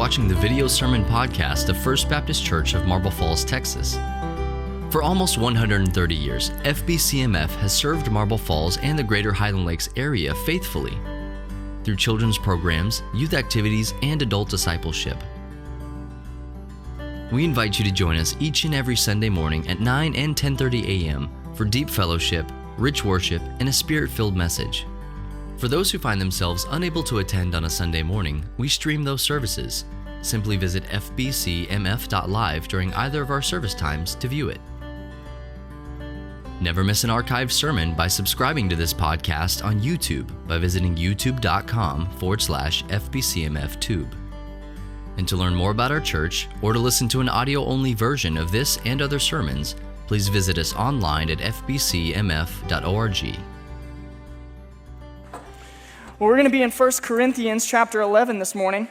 watching the video sermon podcast of First Baptist Church of Marble Falls, Texas. For almost 130 years, FBCMF has served Marble Falls and the greater Highland Lakes area faithfully through children's programs, youth activities, and adult discipleship. We invite you to join us each and every Sunday morning at 9 and 10:30 a.m. for deep fellowship, rich worship, and a spirit-filled message. For those who find themselves unable to attend on a Sunday morning, we stream those services. Simply visit fbcmf.live during either of our service times to view it. Never miss an archived sermon by subscribing to this podcast on YouTube by visiting youtube.com/FBCMFTube. And to learn more about our church or to listen to an audio-only version of this and other sermons, please visit us online at fbcmf.org. Well, we're going to be in 1 Corinthians chapter 11 this morning.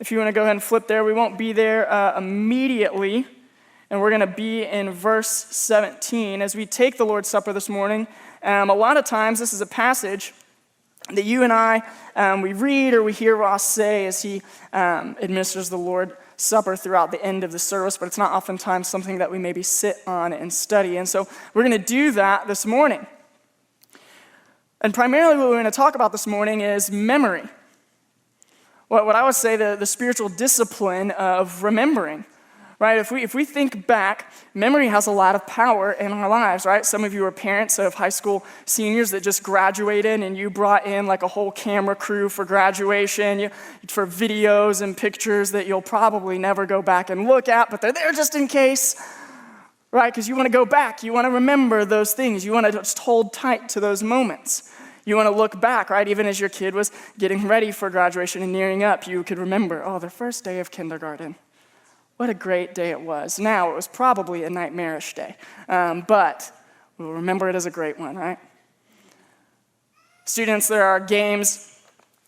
If you want to go ahead and flip there, we won't be there immediately. And we're going to be in verse 17. As we take the Lord's Supper this morning, a lot of times this is a passage that you and I, we read or we hear Ross say as he administers the Lord's Supper throughout the end of the service, but it's not oftentimes something that we maybe sit on and study. And so we're going to do that this morning. And primarily what we're going to talk about this morning is memory. What I would say the spiritual discipline of remembering, right? If we think back, memory has a lot of power in our lives, right? Some of you are parents of high school seniors that just graduated and you brought in like a whole camera crew for graduation, for videos and pictures that you'll probably never go back and look at, but they're there just in case, right? Because you want to go back. You want to remember those things. You want to just hold tight to those moments. You want to look back, right? Even as your kid was getting ready for graduation and nearing up, you could remember, their first day of kindergarten. What a great day it was. Now, it was probably a nightmarish day, but we'll remember it as a great one, right? Students, there are games,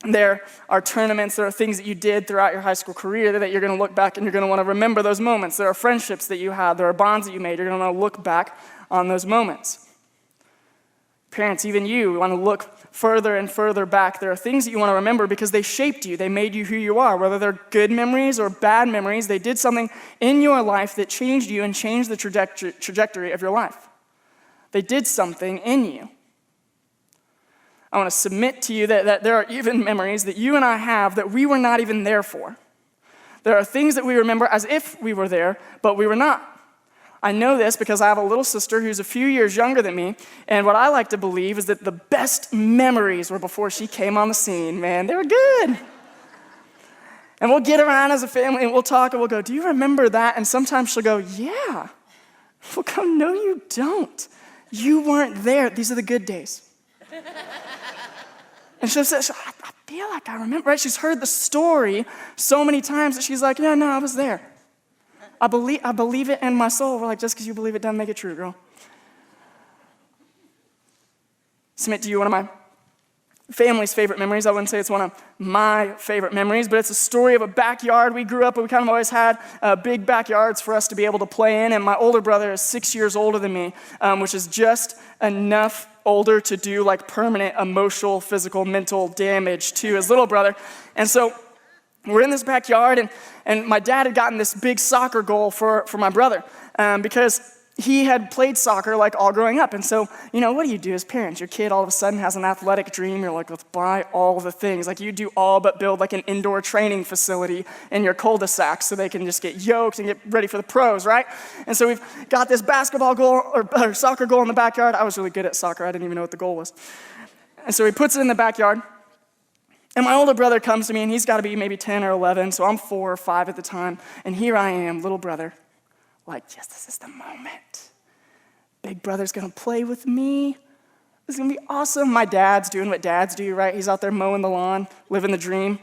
there are tournaments, there are things that you did throughout your high school career that you're going to look back and you're going to want to remember those moments. There are friendships that you had, there are bonds that you made. You're going to want to look back on those moments. Parents, even you want to look further and further back. There are things that you want to remember because they shaped you. They made you who you are. Whether they're good memories or bad memories, they did something in your life that changed you and changed the trajectory of your life. They did something in you. I want to submit to you that there are even memories that you and I have that we were not even there for. There are things that we remember as if we were there, but we were not. I know this because I have a little sister who's a few years younger than me, and what I like to believe is that the best memories were before she came on the scene, man. They were good. And we'll get around as a family, and we'll talk, and we'll go, do you remember that? And sometimes she'll go, yeah. We'll go, no, you don't. You weren't there. These are the good days. And she'll say, I feel like I remember, right? She's heard the story so many times that she's like, yeah, no, I was there. I believe it in my soul. We're like, just because you believe it doesn't make it true, girl. Submit to you one of my family's favorite memories. I wouldn't say it's one of my favorite memories, but it's a story of a backyard. We grew up and we kind of always had big backyards for us to be able to play in, and my older brother is 6 years older than me, which is just enough older to do like permanent emotional, physical, mental damage to his little brother. And so we're in this backyard, and my dad had gotten this big soccer goal for my brother because he had played soccer like all growing up. And so, what do you do as parents? Your kid all of a sudden has an athletic dream. You're like, let's buy all the things. Like you do all but build like an indoor training facility in your cul-de-sac so they can just get yoked and get ready for the pros, right? And so we've got this basketball goal or soccer goal in the backyard. I was really good at soccer. I didn't even know what the goal was. And so he puts it in the backyard. And my older brother comes to me, and he's got to be maybe 10 or 11, so I'm 4 or 5 at the time. And here I am, little brother, like, yes, this is the moment. Big brother's going to play with me. This is going to be awesome. My dad's doing what dads do, right? He's out there mowing the lawn, living the dream.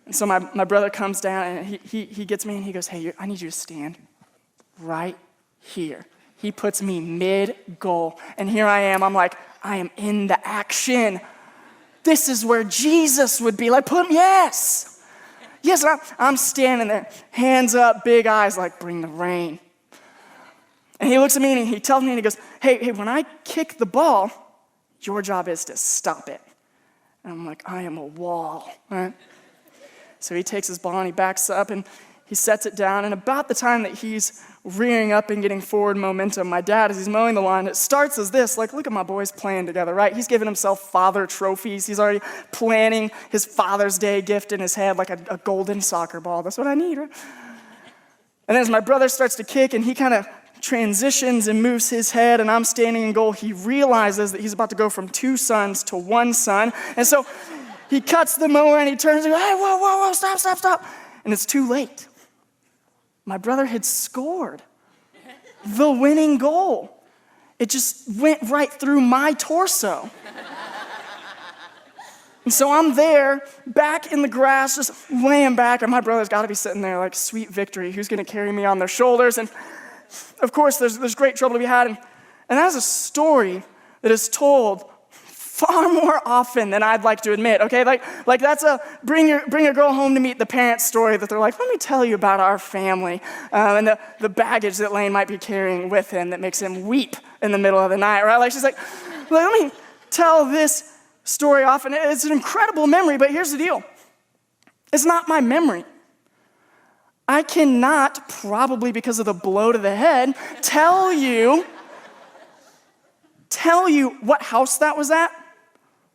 And so my brother comes down, and he gets me, and he goes, hey, I need you to stand right here. He puts me mid-goal, and here I am. I'm like, I am in the action. This is where Jesus would be. Like, yes. Yes, I'm standing there, hands up, big eyes, like, bring the rain. And he looks at me, and he tells me, and he goes, hey, when I kick the ball, your job is to stop it. And I'm like, I am a wall, right? So he takes his ball and he backs up and he sets it down. And about the time that he's rearing up and getting forward momentum, my dad, as he's mowing the lawn, it starts as this, like, look at my boys playing together, right? He's giving himself father trophies. He's already planning his Father's Day gift in his head, like a golden soccer ball. That's what I need, right? And then as my brother starts to kick and he kind of transitions and moves his head and I'm standing in goal, he realizes that he's about to go from 2 sons to 1 son. And so he cuts the mower and he turns and goes, hey, whoa, stop. And it's too late. My brother had scored the winning goal. It just went right through my torso. And so I'm there, back in the grass, just laying back, and my brother's got to be sitting there like, sweet victory. Who's going to carry me on their shoulders? And of course, there's great trouble to be had. And that's a story that is told far more often than I'd like to admit, okay? Like that's a bring your girl home to meet the parents story that they're like, let me tell you about our family and the baggage that Lane might be carrying with him that makes him weep in the middle of the night, right? Like she's like, let me tell this story often. It's an incredible memory, but here's the deal. It's not my memory. I cannot, probably because of the blow to the head, tell you what house that was at,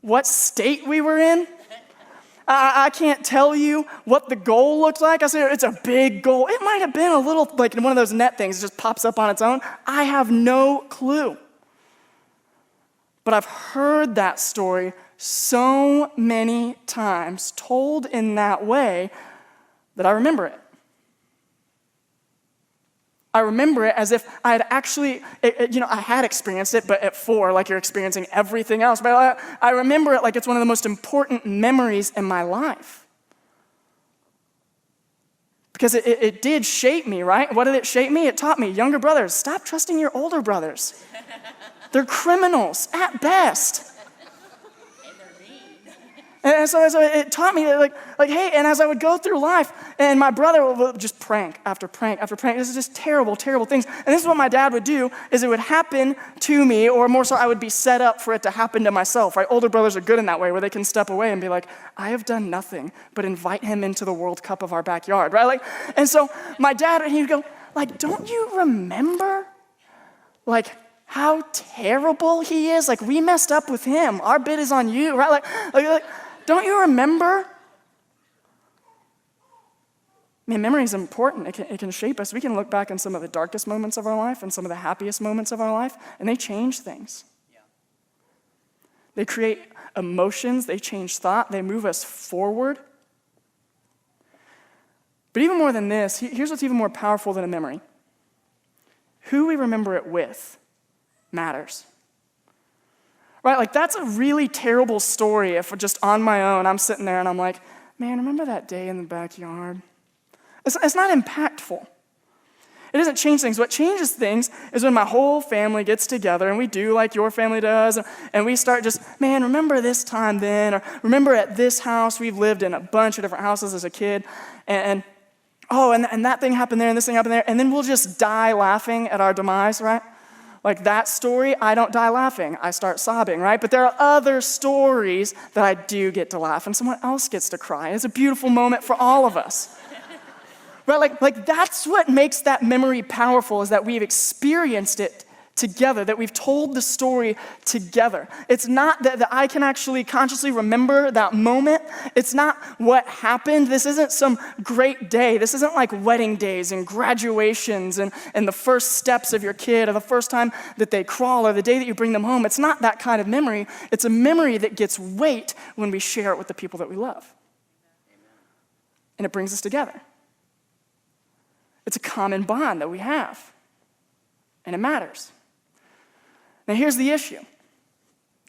what state we were in. I can't tell you what the goal looked like. I said, it's a big goal. It might have been a little, like one of those net things that just pops up on its own. I have no clue. But I've heard that story so many times, told in that way, that I remember it. I remember it as if I had actually, I had experienced it, but at 4, like you're experiencing everything else. But I remember it like it's one of the most important memories in my life. Because it did shape me, right? What did it shape me? It taught me, younger brothers, stop trusting your older brothers. They're criminals at best. And so it taught me like, hey, and as I would go through life, and my brother would just prank after prank after prank. This is just terrible, terrible things. And this is what my dad would do, is it would happen to me, or more so I would be set up for it to happen to myself, right? Older brothers are good in that way, where they can step away and be like, I have done nothing but invite him into the World Cup of our backyard, right? Like, and so my dad, he would go, like, don't you remember, like, how terrible he is? Like, we messed up with him. Our bid is on you, right? Like don't you remember? Man, memory is important. It can shape us. We can look back on some of the darkest moments of our life and some of the happiest moments of our life, and they change things. Yeah. They create emotions. They change thought. They move us forward. But even more than this, here's what's even more powerful than a memory. Who we remember it with matters. Right, like that's a really terrible story if just on my own I'm sitting there and I'm like, man, remember that day in the backyard? It's not impactful. It doesn't change things. What changes things is when my whole family gets together and we do like your family does, and we start just, man, remember this time then, or remember at this house, we've lived in a bunch of different houses as a kid, and that thing happened there and this thing happened there, and then we'll just die laughing at our demise, right? Like that story, I don't die laughing. I start sobbing, right? But there are other stories that I do get to laugh, and someone else gets to cry. It's a beautiful moment for all of us. Right? Like that's what makes that memory powerful, is that we've experienced it together, that we've told the story together. It's not that I can actually consciously remember that moment. It's not what happened. This isn't some great day. This isn't like wedding days and graduations and the first steps of your kid, or the first time that they crawl, or the day that you bring them home. It's not that kind of memory. It's a memory that gets weight when we share it with the people that we love. And it brings us together. It's a common bond that we have. And it matters. Now here's the issue.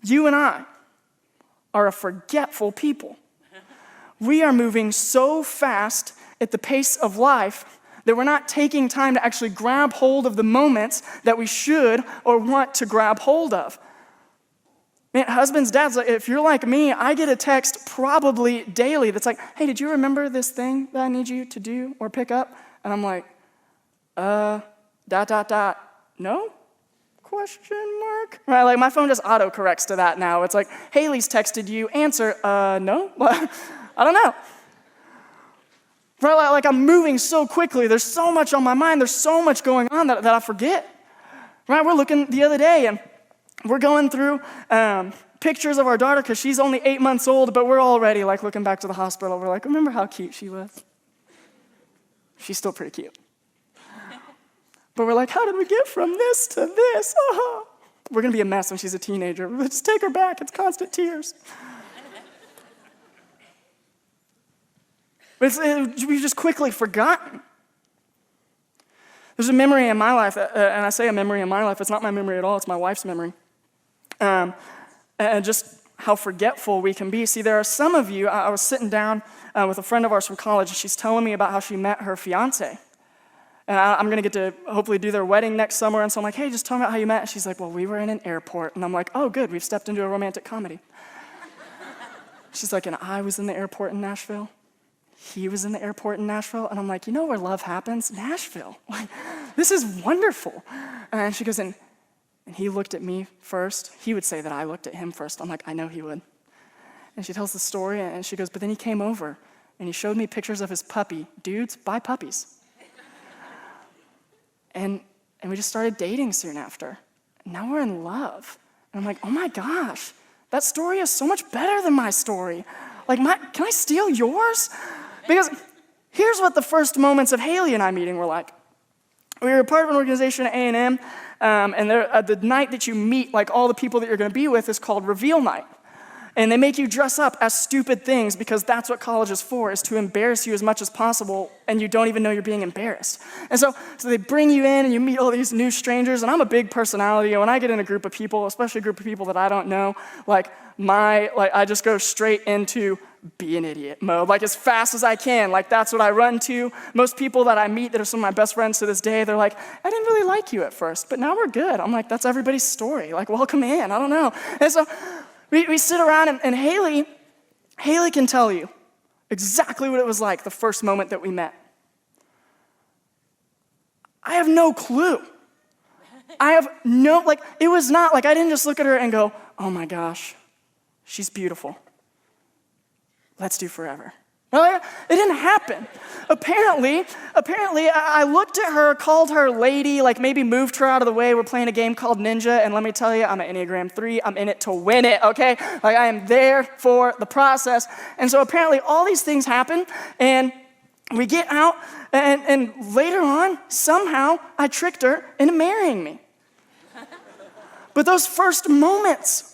You and I are a forgetful people. We are moving so fast at the pace of life that we're not taking time to actually grab hold of the moments that we should or want to grab hold of. Man, husbands, dads, if you're like me, I get a text probably daily that's like, hey, did you remember this thing that I need you to do or pick up? And I'm like, no? Question mark? Right, like my phone just auto-corrects to that now. It's like, Haley's texted you, answer, no? I don't know. Right? Like I'm moving so quickly. There's so much on my mind. There's so much going on that I forget. Right? We're looking the other day and we're going through pictures of our daughter because she's only 8 months old, but we're already like looking back to the hospital. We're like, remember how cute she was? She's still pretty cute. But we're like, how did we get from this to this? Oh. We're going to be a mess when she's a teenager. Let's take her back. It's constant tears. But we've just quickly forgotten. There's a memory in my life, and I say a memory in my life, it's not my memory at all, it's my wife's memory. And just how forgetful we can be. See, there are some of you, I was sitting down with a friend of ours from college, and she's telling me about how she met her fiance. And I'm going to get to hopefully do their wedding next summer, and so I'm like, hey, just tell me about how you met. And she's like, well, we were in an airport. And I'm like, oh, good, we've stepped into a romantic comedy. She's like, and I was in the airport in Nashville. He was in the airport in Nashville. And I'm like, you know where love happens? Nashville. Like, this is wonderful. And she goes, and he looked at me first. He would say that I looked at him first. I'm like, I know he would. And she tells the story, and she goes, but then he came over, and he showed me pictures of his puppy. Dudes, buy puppies. And we just started dating soon after. And now we're in love. And I'm like, oh my gosh, that story is so much better than my story. Like, can I steal yours? Because here's what the first moments of Haley and I meeting were like. We were part of an organization at A&M, and the night that you meet, like all the people that you're going to be with, is called Reveal Night. And they make you dress up as stupid things because that's what college is for, is to embarrass you as much as possible, and you don't even know you're being embarrassed. And so they bring you in, and you meet all these new strangers, and I'm a big personality, and when I get in a group of people, especially a group of people that I don't know, I just go straight into be an idiot mode, like as fast as I can. Like that's what I run to. Most people that I meet that are some of my best friends to this day, they're like, I didn't really like you at first, but now we're good. I'm like, that's everybody's story. Like, welcome in. I don't know. And so we sit around, and Haley can tell you exactly what it was like the first moment that we met. I have no clue. It was not like I didn't just look at her and go, oh my gosh, she's beautiful. Let's do forever. Well, it didn't happen. Apparently, I looked at her, called her lady, like maybe moved her out of the way. We're playing a game called Ninja, and let me tell you, I'm an Enneagram 3. I'm in it to win it, okay? Like I am there for the process. And so apparently all these things happen, and we get out, and later on, somehow, I tricked her into marrying me. But those first moments,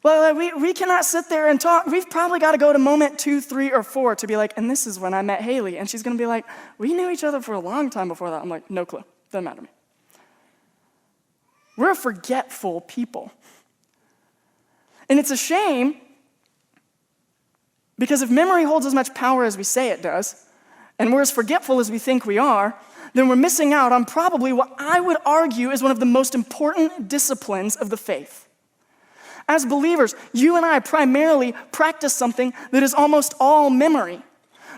well, we cannot sit there and talk. We've probably got to go to moment 2, 3, or 4 to be like, and this is when I met Haley. And she's going to be like, we knew each other for a long time before that. I'm like, no clue. Doesn't matter to me. We're a forgetful people. And it's a shame because if memory holds as much power as we say it does, and we're as forgetful as we think we are, then we're missing out on probably what I would argue is one of the most important disciplines of the faith. As believers, you and I primarily practice something that is almost all memory.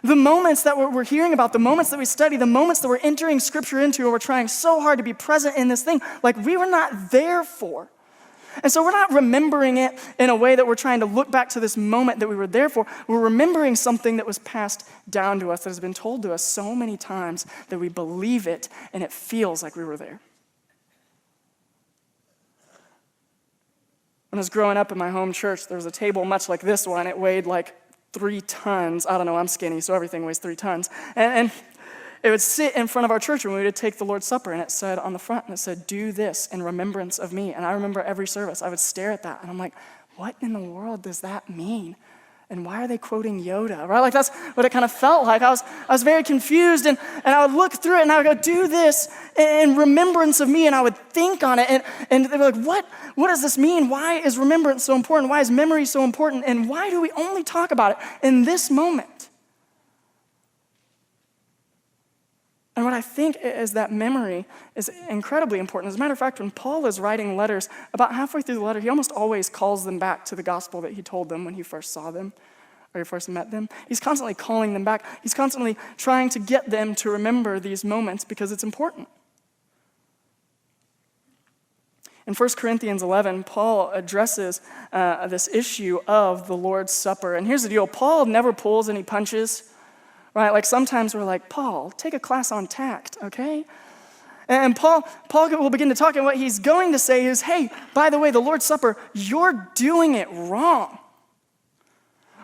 The moments that we're hearing about, the moments that we study, the moments that we're entering Scripture into, and we're trying so hard to be present in this thing, like we were not there for. And so we're not remembering it in a way that we're trying to look back to this moment that we were there for. We're remembering something that was passed down to us, that has been told to us so many times that we believe it, and it feels like we were there. When I was growing up in my home church, there was a table much like this one. It weighed like 3 tons. I don't know, I'm skinny, so everything weighs 3 tons. And it would sit in front of our church when we would take the Lord's Supper, and it said on the front, and it said, do this in remembrance of me. And I remember every service, I would stare at that, and I'm like, what in the world does that mean? And why are they quoting Yoda, right? Like that's what it kind of felt like. I was very confused, and I would look through it, and I would go, do this in remembrance of me, and I would think on it, and they were like, what does this mean? Why is remembrance so important? Why is memory so important? And why do we only talk about it in this moment? And what I think is that memory is incredibly important. As a matter of fact, when Paul is writing letters, about halfway through the letter, he almost always calls them back to the gospel that he told them when he first saw them or he first met them. He's constantly calling them back. He's constantly trying to get them to remember these moments because it's important. In 1 Corinthians 11, Paul addresses this issue of the Lord's Supper. And here's the deal. Paul never pulls any punches right? Like sometimes we're like, Paul, take a class on tact, okay? And Paul will begin to talk, and what he's going to say is, hey, by the way, the Lord's Supper, you're doing it wrong.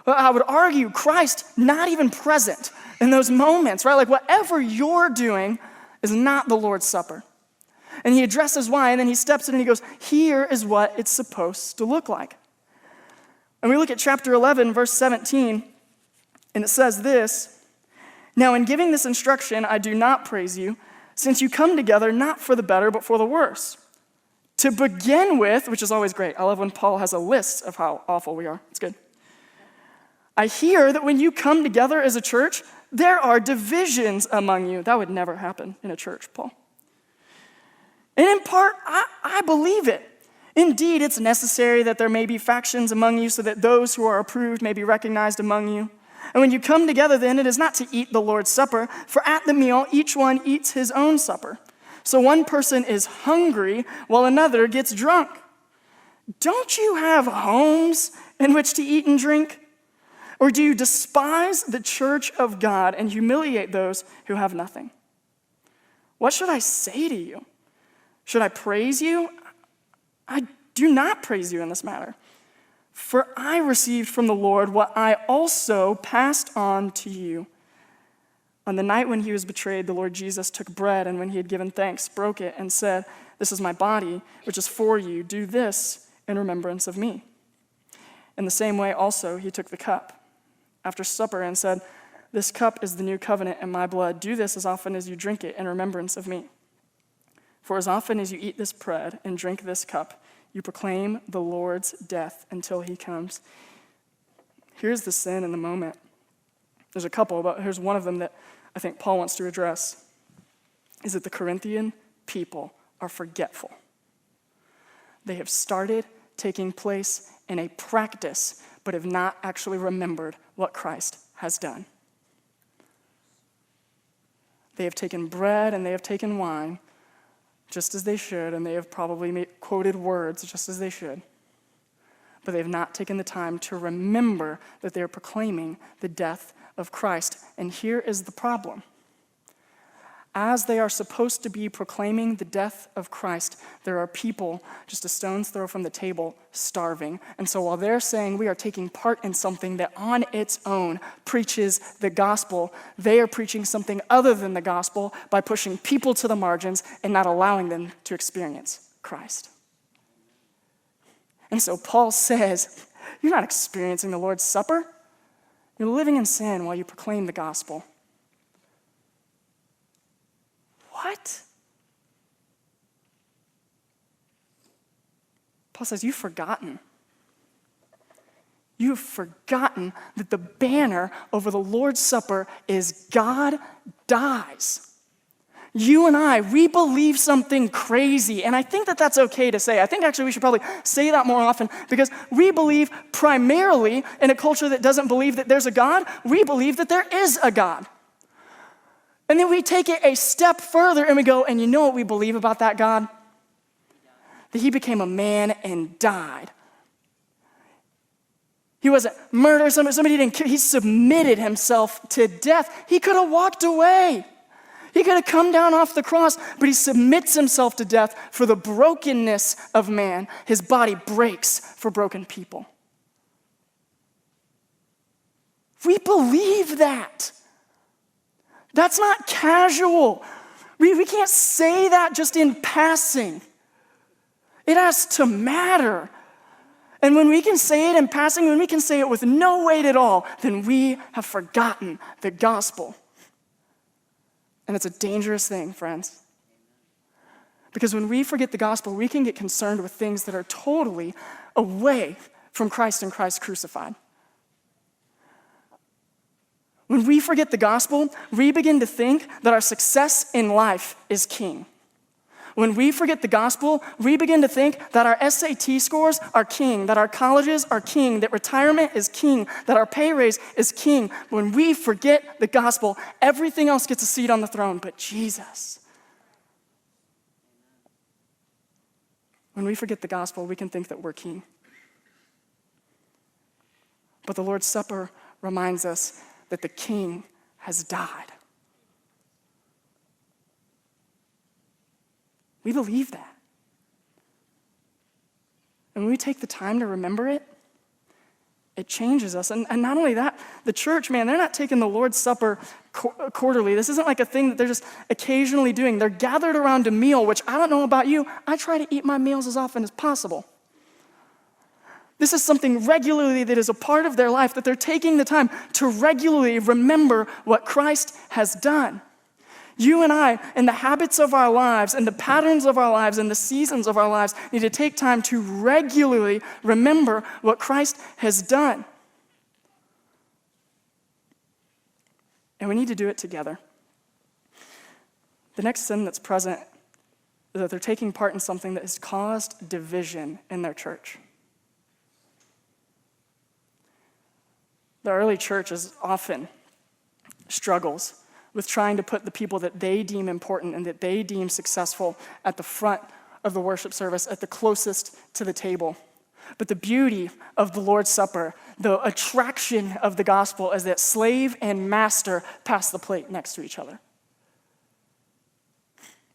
I would argue Christ not even present in those moments, right? Like whatever you're doing is not the Lord's Supper. And he addresses why, and then he steps in and he goes, here is what it's supposed to look like. And we look at chapter 11, verse 17, and it says this, now in giving this instruction, I do not praise you, since you come together not for the better, but for the worse. To begin with, which is always great. I love when Paul has a list of how awful we are. It's good. I hear that when you come together as a church, there are divisions among you. That would never happen in a church, Paul. And in part, I believe it. Indeed, it's necessary that there may be factions among you so that those who are approved may be recognized among you. And when you come together, then, it is not to eat the Lord's Supper, for at the meal, each one eats his own supper. So one person is hungry while another gets drunk. Don't you have homes in which to eat and drink? Or do you despise the church of God and humiliate those who have nothing? What should I say to you? Should I praise you? I do not praise you in this matter. For I received from the Lord what I also passed on to you. On the night when he was betrayed, the Lord Jesus took bread, and when he had given thanks, broke it and said, this is my body, which is for you. Do this in remembrance of me. In the same way also he took the cup after supper and said, this cup is the new covenant in my blood. Do this as often as you drink it in remembrance of me. For as often as you eat this bread and drink this cup, you proclaim the Lord's death until he comes. Here's the sin in the moment. There's a couple, but here's one of them that I think Paul wants to address, is that the Corinthian people are forgetful. They have started taking place in a practice, but have not actually remembered what Christ has done. They have taken bread and they have taken wine, just as they should, and they have probably quoted words just as they should. But they have not taken the time to remember that they are proclaiming the death of Christ. And here is the problem. As they are supposed to be proclaiming the death of Christ, there are people just a stone's throw from the table starving. And so while they're saying we are taking part in something that on its own preaches the gospel, they are preaching something other than the gospel by pushing people to the margins and not allowing them to experience Christ. And so Paul says, you're not experiencing the Lord's Supper. You're living in sin while you proclaim the gospel. What? Paul says, you've forgotten. You've forgotten that the banner over the Lord's Supper is God dies. You and I, we believe something crazy, and I think that that's okay to say. I think actually we should probably say that more often because we believe primarily in a culture that doesn't believe that there's a God, we believe that there is a God. And then we take it a step further and we go, and you know what we believe about that God? That he became a man and died. He wasn't murdered, somebody didn't kill, he submitted himself to death. He could have walked away. He could have come down off the cross, but he submits himself to death for the brokenness of man. His body breaks for broken people. We believe that. That's not casual. We can't say that just in passing. It has to matter. And when we can say it in passing, when we can say it with no weight at all, then we have forgotten the gospel. And it's a dangerous thing, friends. Because when we forget the gospel, we can get concerned with things that are totally away from Christ and Christ crucified. When we forget the gospel, we begin to think that our success in life is king. When we forget the gospel, we begin to think that our SAT scores are king, that our colleges are king, that retirement is king, that our pay raise is king. When we forget the gospel, everything else gets a seat on the throne but Jesus. When we forget the gospel, we can think that we're king. But the Lord's Supper reminds us that the king has died. We believe that. And when we take the time to remember it, it changes us. And not only that, the church, man, they're not taking the Lord's Supper quarterly. This isn't like a thing that they're just occasionally doing. They're gathered around a meal, which I don't know about you. I try to eat my meals as often as possible. This is something regularly that is a part of their life, that they're taking the time to regularly remember what Christ has done. You and I, in the habits of our lives, and the patterns of our lives, and the seasons of our lives, need to take time to regularly remember what Christ has done. And we need to do it together. The next sin that's present is that they're taking part in something that has caused division in their church. The early church is often struggles with trying to put the people that they deem important and that they deem successful at the front of the worship service, at the closest to the table. But the beauty of the Lord's Supper, the attraction of the gospel, is that slave and master pass the plate next to each other.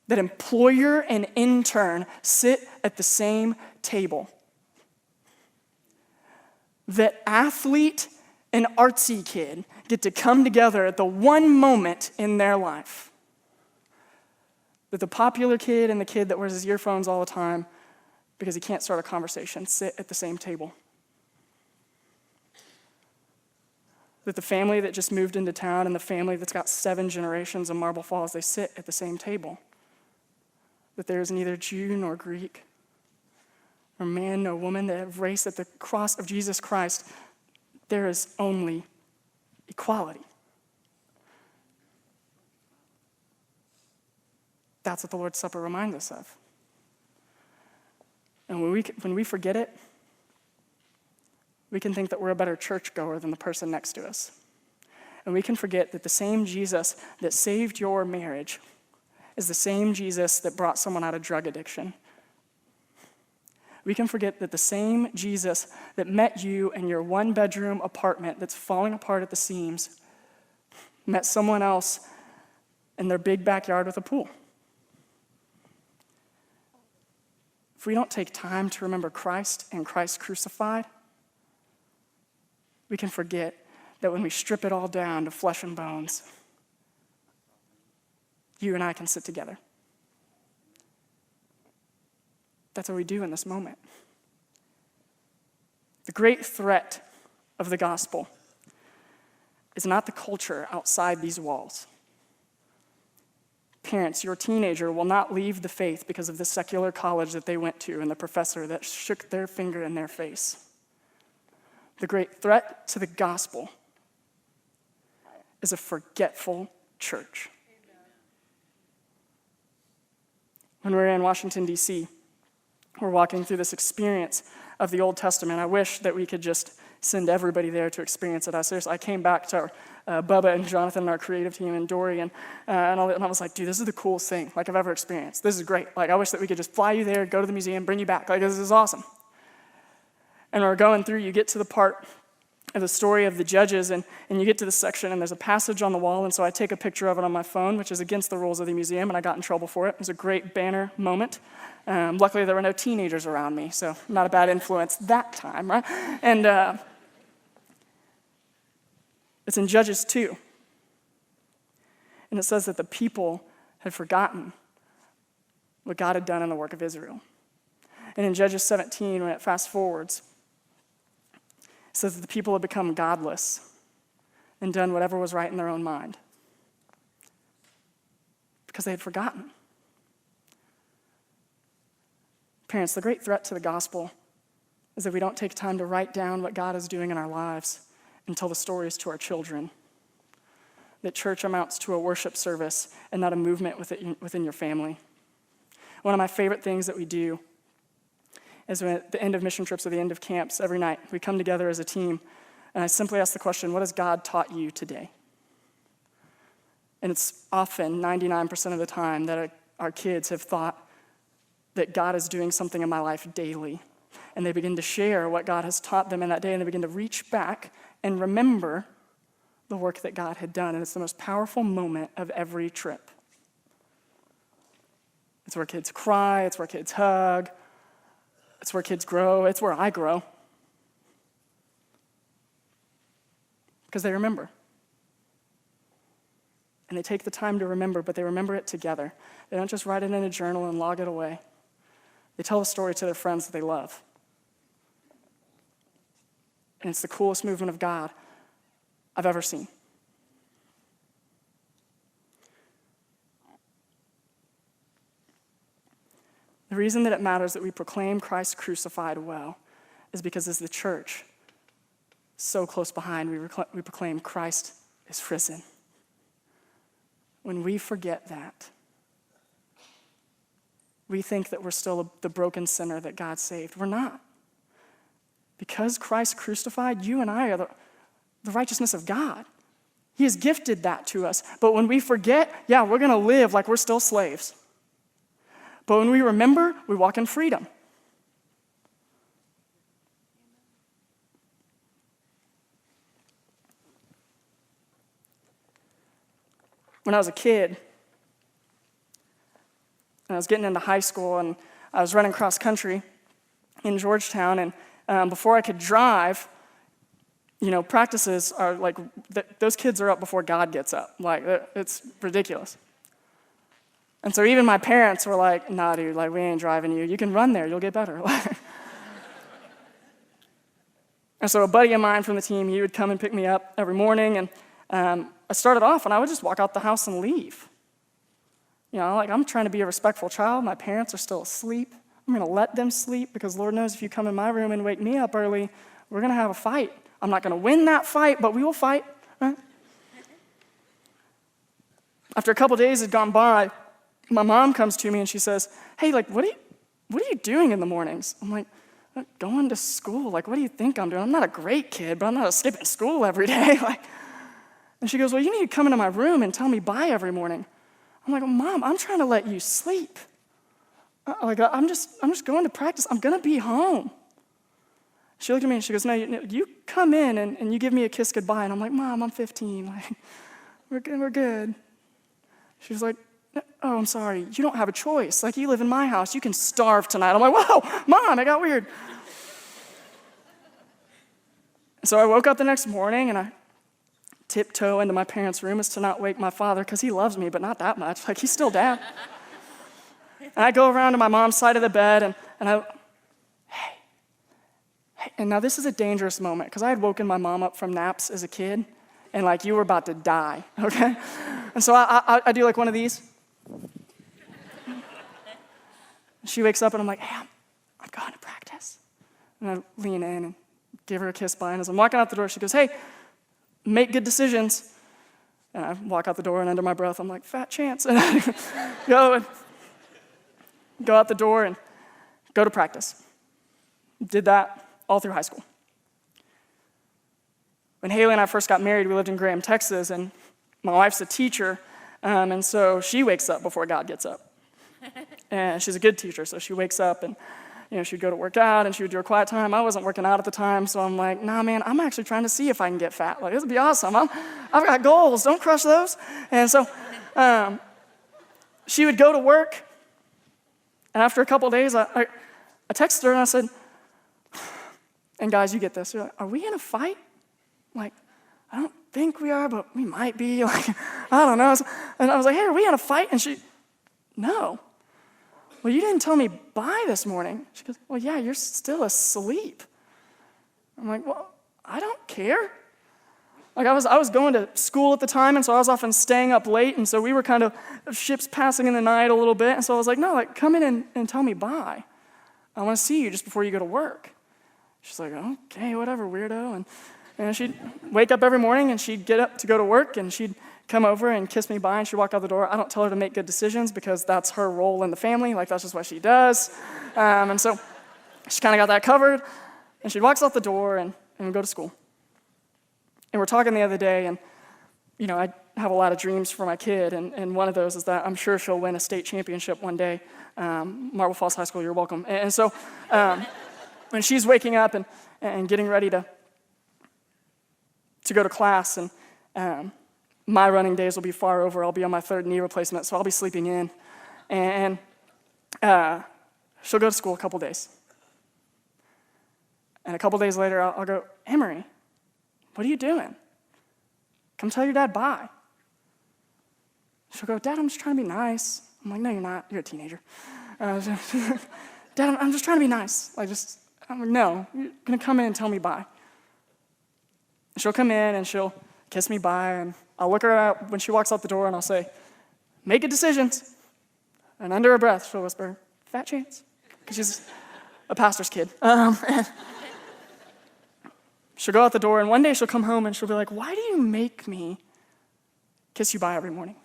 That employer and intern sit at the same table. That athlete and artsy kid get to come together at the one moment in their life that the popular kid and the kid that wears his earphones all the time because he can't start a conversation sit at the same table. That the family that just moved into town and the family that's got 7 generations of Marble Falls, they sit at the same table. That there is neither Jew nor Greek, or man nor woman, that have race at the cross of Jesus Christ. There is only equality. That's what the Lord's Supper reminds us of. And when we forget it, we can think that we're a better churchgoer than the person next to us. And we can forget that the same Jesus that saved your marriage is the same Jesus that brought someone out of drug addiction. We can forget that the same Jesus that met you in your 1-bedroom apartment that's falling apart at the seams met someone else in their big backyard with a pool. If we don't take time to remember Christ and Christ crucified, we can forget that when we strip it all down to flesh and bones, you and I can sit together. That's what we do in this moment. The great threat of the gospel is not the culture outside these walls. Parents, your teenager will not leave the faith because of the secular college that they went to and the professor that shook their finger in their face. The great threat to the gospel is a forgetful church. When we were in Washington, D.C., we're walking through this experience of the Old Testament. I wish that we could just send everybody there to experience it. I came back to Bubba and Jonathan and our creative team and Dory, and I was like, dude, this is the coolest thing I've ever experienced. This is great. I wish that we could just fly you there, go to the museum, bring you back. This is awesome. And we're going through, you get to the part of the story of the judges, and you get to this section, and there's a passage on the wall, and so I take a picture of it on my phone, which is against the rules of the museum, and I got in trouble for it. It was a great banner moment. Luckily, there were no teenagers around me, so not a bad influence that time, right? And it's in Judges 2. And it says that the people had forgotten what God had done in the work of Israel. And in Judges 17, when it fast forwards, it says that the people had become godless and done whatever was right in their own mind because they had forgotten. Parents, the great threat to the gospel is that we don't take time to write down what God is doing in our lives and tell the stories to our children. That church amounts to a worship service and not a movement within your family. One of my favorite things that we do is when at the end of mission trips or the end of camps every night, we come together as a team, and I simply ask the question, what has God taught you today? And it's often, 99% of the time, that our kids have thought that God is doing something in my life daily. And they begin to share what God has taught them in that day, and they begin to reach back and remember the work that God had done. And it's the most powerful moment of every trip. It's where kids cry. It's where kids hug. It's where kids grow. It's where I grow. Because they remember. And they take the time to remember, but they remember it together. They don't just write it in a journal and log it away. They tell the story to their friends that they love. And it's the coolest movement of God I've ever seen. The reason that it matters that we proclaim Christ crucified well is because as the church, so close behind, we proclaim Christ is risen. When we forget that, we think that we're still the broken sinner that God saved. We're not. Because Christ crucified, you and I are the righteousness of God. He has gifted that to us. But when we forget, we're going to live like we're still slaves. But when we remember, we walk in freedom. When I was a kid, and I was getting into high school, and I was running cross country in Georgetown, and before I could drive, practices are like, those kids are up before God gets up. Like, it's ridiculous. And so even my parents were like, nah, dude, like, we ain't driving you. You can run there, you'll get better. And so a buddy of mine from the team, he would come and pick me up every morning, and I started off, and I would just walk out the house and leave. I'm trying to be a respectful child. My parents are still asleep. I'm going to let them sleep because Lord knows if you come in my room and wake me up early, we're going to have a fight. I'm not going to win that fight, but we will fight. Right? After a couple days had gone by, my mom comes to me and she says, hey, like, what are you doing in the mornings? I'm like, going to school. Like, what do you think I'm doing? I'm not a great kid, but I'm not skipping school every day. And she goes, well, you need to come into my room and tell me bye every morning. I'm like, well, Mom, I'm trying to let you sleep. I'm just going to practice. I'm going to be home. She looked at me and she goes, no, you come in and you give me a kiss goodbye. And I'm like, Mom, I'm 15. Like, we're good. She was like, oh, I'm sorry. You don't have a choice. Like, you live in my house. You can starve tonight. I'm like, whoa, Mom, it got weird. So I woke up the next morning and I tiptoe into my parents' room as to not wake my father because he loves me, but not that much. Like, he's still Dad. And I go around to my mom's side of the bed and hey. And now this is a dangerous moment because I had woken my mom up from naps as a kid and like you were about to die, okay? And so I do like one of these. She wakes up and I'm like, hey, I'm going to practice. And I lean in and give her a kiss bye. And as I'm walking out the door, she goes, hey, make good decisions. And I walk out the door and under my breath, I'm like, fat chance. And I go out the door and go to practice. Did that all through high school. When Haley and I first got married, we lived in Graham, Texas, and my wife's a teacher, and so she wakes up before God gets up. And she's a good teacher, so she wakes up and she'd go to work out and she would do her quiet time. I wasn't working out at the time, so I'm like, nah, man, I'm actually trying to see if I can get fat. Like, this would be awesome. I've got goals. Don't crush those. And so she would go to work, and after a couple of days, I texted her and I said, and guys, you get this. You're like, are we in a fight? Like, I don't think we are, but we might be. Like, I don't know. And I was like, hey, are we in a fight? And she, no. Well, you didn't tell me bye this morning. She goes, well, yeah, you're still asleep. I'm like, well, I don't care. Like, I was going to school at the time, and so I was often staying up late, and so we were kind of ships passing in the night a little bit, and so I was like, no, like, come in and tell me bye. I want to see you just before you go to work. She's like, okay, whatever, weirdo. And she'd wake up every morning, and she'd get up to go to work, and she'd come over and kiss me bye, and she'd walk out the door. I don't tell her to make good decisions because that's her role in the family. Like, that's just what she does. And so she kind of got that covered, and she walks out the door and we go to school. And we're talking the other day, and, I have a lot of dreams for my kid, and one of those is that I'm sure she'll win a state championship one day. Marble Falls High School, you're welcome. And so when she's waking up and getting ready to go to class, and My running days will be far over. I'll be on my 3rd knee replacement, so I'll be sleeping in. And she'll go to school a couple days. And a couple days later, I'll go, Emery, what are you doing? Come tell your dad bye. She'll go, Dad, I'm just trying to be nice. I'm like, no, you're not. You're a teenager. Dad, I'm just trying to be nice. I'm like, no, you're going to come in and tell me bye. She'll come in and she'll kiss me bye, and I'll look her up when she walks out the door, and I'll say, make good decisions. And under her breath, she'll whisper, fat chance, because she's a pastor's kid. And she'll go out the door, and one day she'll come home, and she'll be like, why do you make me kiss you bye every morning?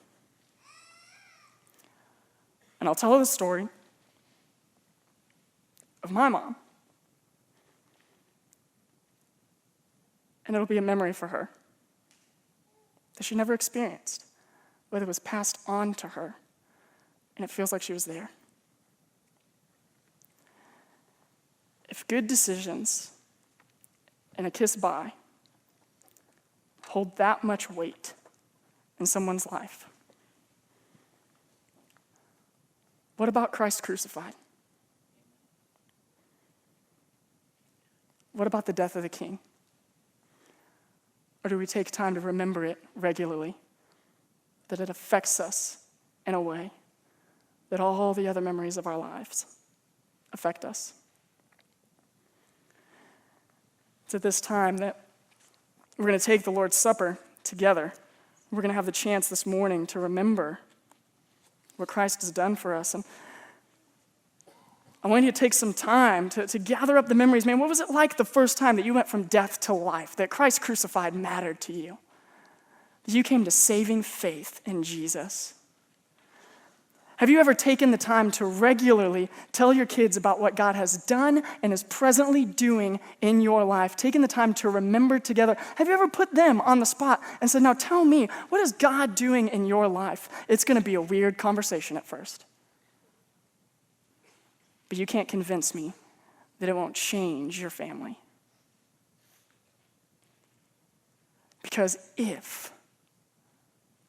And I'll tell her the story of my mom. And it'll be a memory for her that she never experienced, whether it was passed on to her, and it feels like she was there. If good decisions and a kiss bye hold that much weight in someone's life, what about Christ crucified? What about the death of the King? Or do we take time to remember it regularly, that it affects us in a way that all the other memories of our lives affect us? It's at this time that we're going to take the Lord's Supper together. We're going to have the chance this morning to remember what Christ has done for us. And I want you to take some time to gather up the memories. Man, what was it like the first time that you went from death to life, that Christ crucified mattered to you? That you came to saving faith in Jesus? Have you ever taken the time to regularly tell your kids about what God has done and is presently doing in your life? Taking the time to remember together. Have you ever put them on the spot and said, now tell me, what is God doing in your life? It's going to be a weird conversation at first. But you can't convince me that it won't change your family. Because if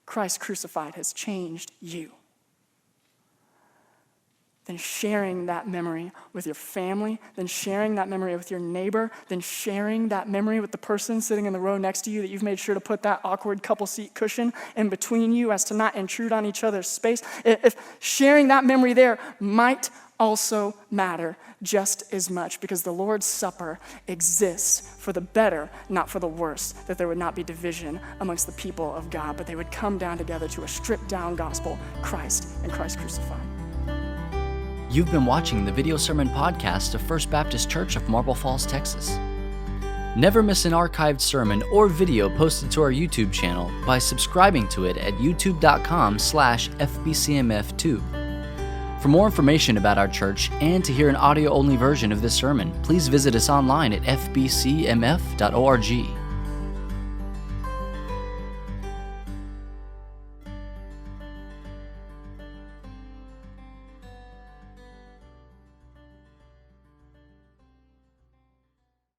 Christ crucified has changed you, then sharing that memory with your family, then sharing that memory with your neighbor, then sharing that memory with the person sitting in the row next to you that you've made sure to put that awkward couple seat cushion in between you as to not intrude on each other's space, if sharing that memory there might also matter just as much, because the Lord's Supper exists for the better, not for the worse, that there would not be division amongst the people of God, but they would come down together to a stripped down gospel, Christ and Christ crucified. You've been watching the video sermon podcast of First Baptist Church of Marble Falls, Texas. Never miss an archived sermon or video posted to our YouTube channel by subscribing to it at youtube.com/FBCMF2. For more information about our church and to hear an audio-only version of this sermon, please visit us online at fbcmf.org.